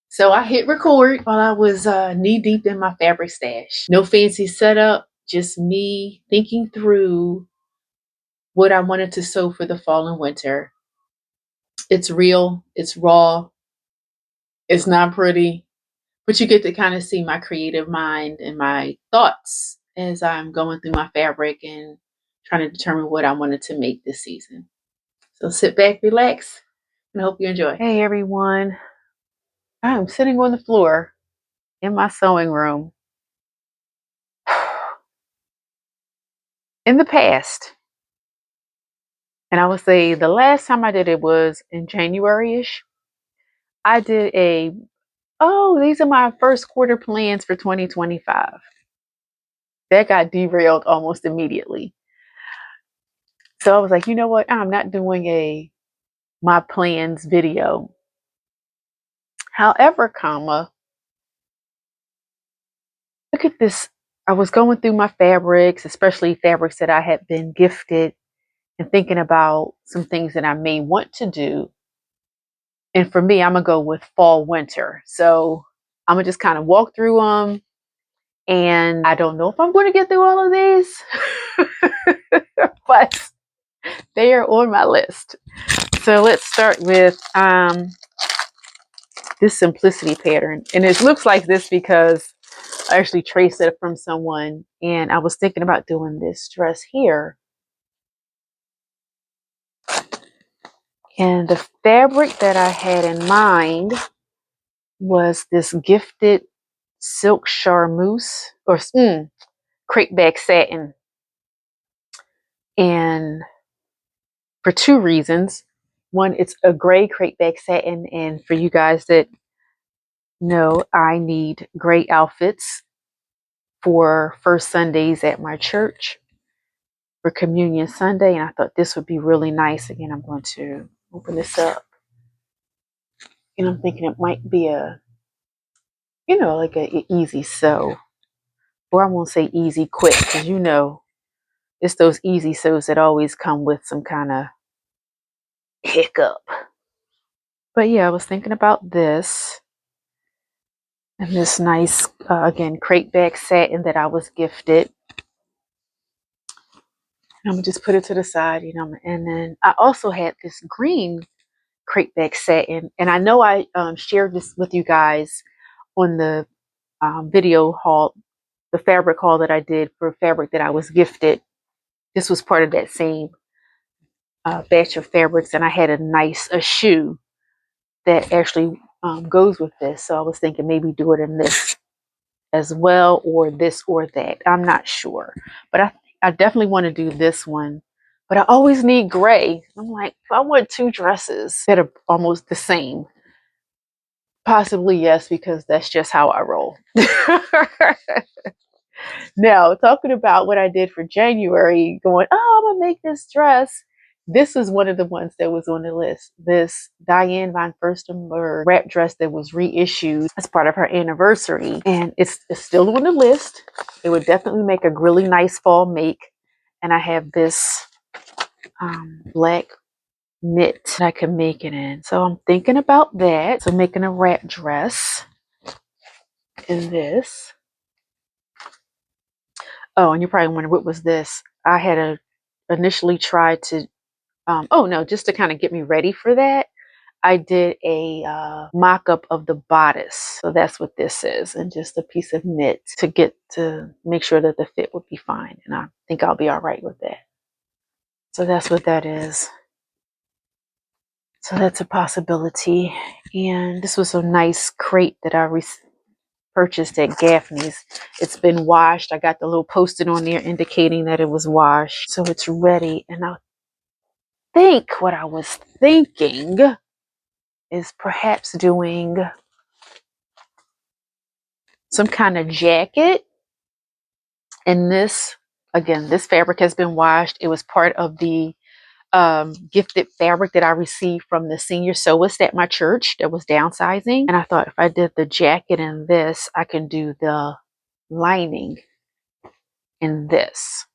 So I hit record while I was knee deep in my fabric stash. No fancy setup, just me thinking through what I wanted to sew for the fall and winter. It's real, it's raw, it's not pretty, but you get to kind of see my creative mind and my thoughts as I'm going through my fabric and trying to determine what I wanted to make this season. So sit back, relax, and I hope you enjoy. Hey everyone, I'm sitting on the floor in my sewing room. In the past, and I would say the last time I did it was in January-ish, I did these are my first quarter plans for 2025. That got derailed almost immediately. So I was like, you know what? I'm not doing my plans video. However, look at this. I was going through my fabrics, especially fabrics that I had been gifted, and thinking about some things that I may want to do. And for me, I'm going to go with fall winter. So I'm going to just kind of walk through them. And I don't know if I'm going to get through all of these, but they are on my list. So let's start with this simplicity pattern. And it looks like this because I actually traced it from someone. And I was thinking about doing this dress here. And the fabric that I had in mind was this gifted silk charmeuse or crepe back satin. And for two reasons. One, it's a gray crepe back satin. And for you guys that know, I need gray outfits for first Sundays at my church for Communion Sunday. And I thought this would be really nice. Again, I'm going to open this up. And I'm thinking it might be like an easy sew. Or I won't say easy quick, because it's those easy sews that always come with some kind of hiccup. But yeah, I was thinking about this and this nice, again, crepe back satin that I was gifted. I'm gonna just put it to the side, and then I also had this green crepe back satin, and I know I shared this with you guys on the video haul, the fabric haul that I did for fabric that I was gifted. This was part of that same batch of fabrics, and I had a shoe that actually goes with this. So I was thinking maybe do it in this as well, or this or that. I'm not sure, but I definitely want to do this one. But I always need gray. I'm like, if I want two dresses that are almost the same, possibly yes, because that's just how I roll. Now, talking about what I did for January, going, oh, I'm gonna make this dress. This is one of the ones that was on the list. This Diane von Furstenberg wrap dress that was reissued as part of her anniversary. And it's still on the list. It would definitely make a really nice fall make. And I have this black knit that I can make it in. So I'm thinking about that. So making a wrap dress in this. Oh, and you're probably wondering, what was this? I had initially tried to, just to kind of get me ready for that, I did a mock-up of the bodice. So that's what this is, and just a piece of knit to make sure that the fit would be fine. And I think I'll be all right with that. So that's what that is. So that's a possibility. And this was a nice crepe that I purchased at Gaffney's. It's been washed. I got the little post-it on there indicating that it was washed. So it's ready. And I think what I was thinking is perhaps doing some kind of jacket. And this fabric has been washed. It was part of the gifted fabric that I received from the senior sewist at my church that was downsizing. And I thought if I did the jacket in this, I can do the lining in this.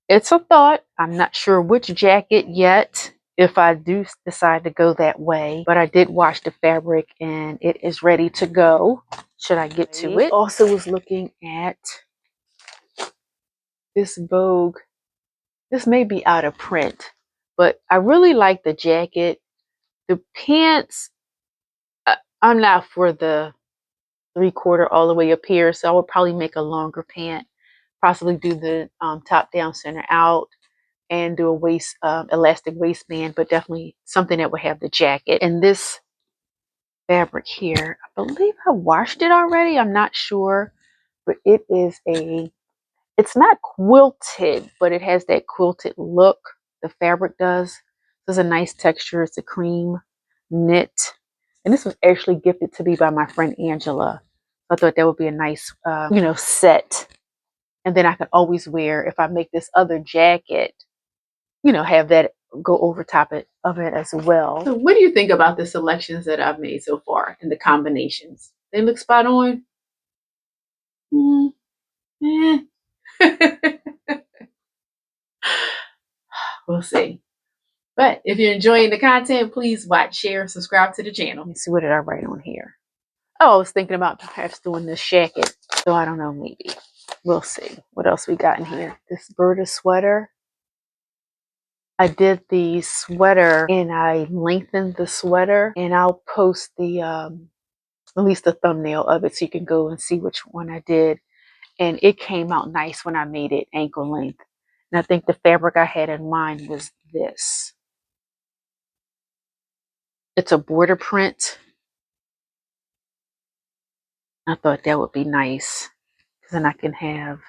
It's a thought. I'm not sure which jacket yet. if I do decide to go that way. But I did wash the fabric and it is ready to go. Should I get to it? Also was looking at this Vogue. This may be out of print, but I really like the jacket. The pants, I'm not for the 3/4 all the way up here, so I would probably make a longer pant, possibly do the top down, center out, and do a waist elastic waistband, but definitely something that would have the jacket. And this fabric here, I believe I washed it already. I'm not sure, but it is it's not quilted, but it has that quilted look. The fabric does. It's a nice texture. It's a cream knit. And this was actually gifted to me by my friend Angela. I thought that would be a nice, set. And then I could always wear, if I make this other jacket, have that go over top of it as well. So what do you think about the selections that I've made so far and the combinations? They look spot on? We'll see. But if you're enjoying the content, please watch, share, and subscribe to the channel. Let me see, what did I write on here? Oh, I was thinking about perhaps doing this jacket. So I don't know, maybe. We'll see. What else we got in here? This Berta sweater. I did the sweater and I lengthened the sweater, and I'll post the at least the thumbnail of it so you can go and see which one I did. And it came out nice when I made it ankle length. And I think the fabric I had in mind was this. It's a border print. I thought that would be nice because then I can have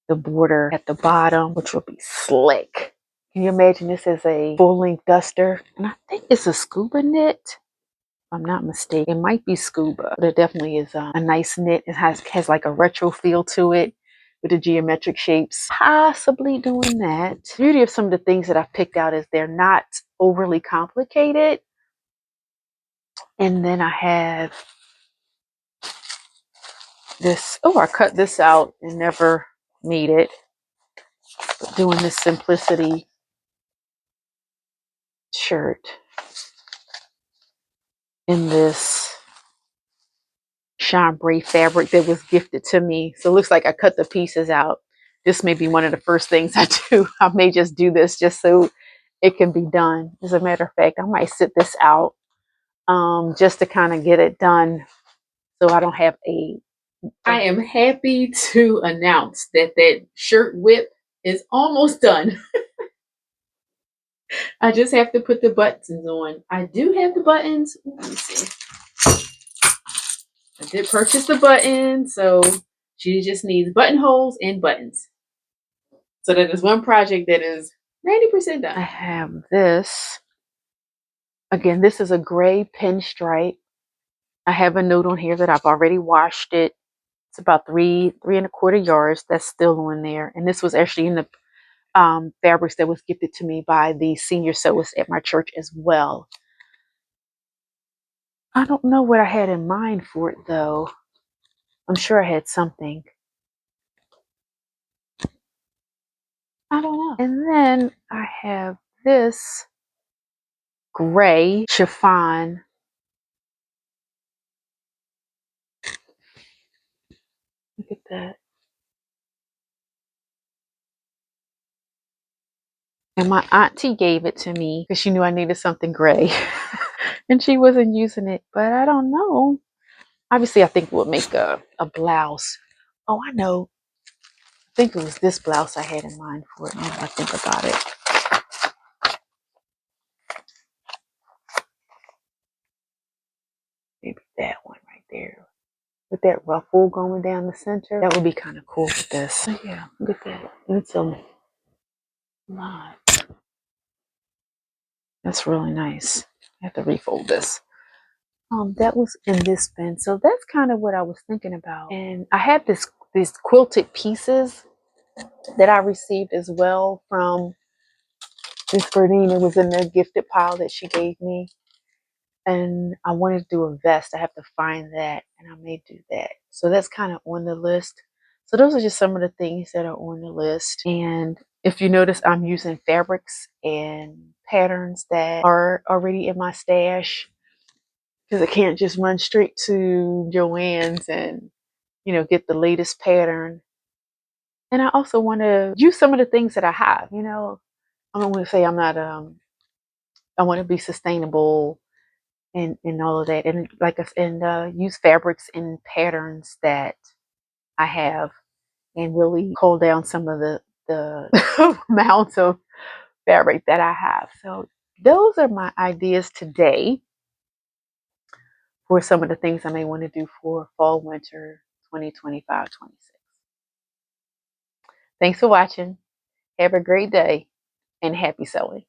the border at the bottom, which will be slick. Can you imagine this as a full-length duster? And I think it's a scuba knit, if I'm not mistaken. It might be scuba, but it definitely is a nice knit. It has like a retro feel to it with the geometric shapes. Possibly doing that. The beauty of some of the things that I've picked out is they're not overly complicated. And then I have this. Oh, I cut this out and never made it. But doing this simplicity shirt in this chambray fabric that was gifted to me. So it looks like I cut the pieces out. This may be one of the first things I do. I may just do this just so it can be done. As a matter of fact, I might sit this out just to kind of get it done so I don't have I am happy to announce that that shirt whip is almost done. I just have to put the buttons on. I do have the buttons. Let me see. I did purchase the buttons, so she just needs buttonholes and buttons. So that is one project that is 90% done. I have this. Again, this is a gray pinstripe. I have a note on here that I've already washed it. It's about 3.25 yards. That's still on there. And this was actually in the fabrics that was gifted to me by the senior sewist at my church as well. I don't know what I had in mind for it though. I'm sure I had something. I don't know. And then I have this gray chiffon. Look at that. And my auntie gave it to me because she knew I needed something gray. And she wasn't using it, but I don't know. Obviously, I think we'll make a blouse. Oh, I know. I think it was this blouse I had in mind for it. Now that I think about it. Maybe that one right there. With that ruffle going down the center. That would be kind of cool with this. So yeah, look at that. It's a lot. That's really nice. I have to refold this. That was in this bin. So that's kind of what I was thinking about. And I have these quilted pieces that I received as well from Miss Bernine. It was in the gifted pile that she gave me. And I wanted to do a vest. I have to find that, and I may do that. So that's kind of on the list. So those are just some of the things that are on the list. And If you notice, I'm using fabrics and patterns that are already in my stash because I can't just run straight to Joann's and, get the latest pattern. And I also want to use some of the things that I have, I don't want to say I'm not, I want to be sustainable and all of that. And use fabrics and patterns that I have and really cull down some of the amounts of fabric that I have. So those are my ideas today for some of the things I may want to do for fall winter 2025-26. Thanks for watching. Have a great day and happy sewing.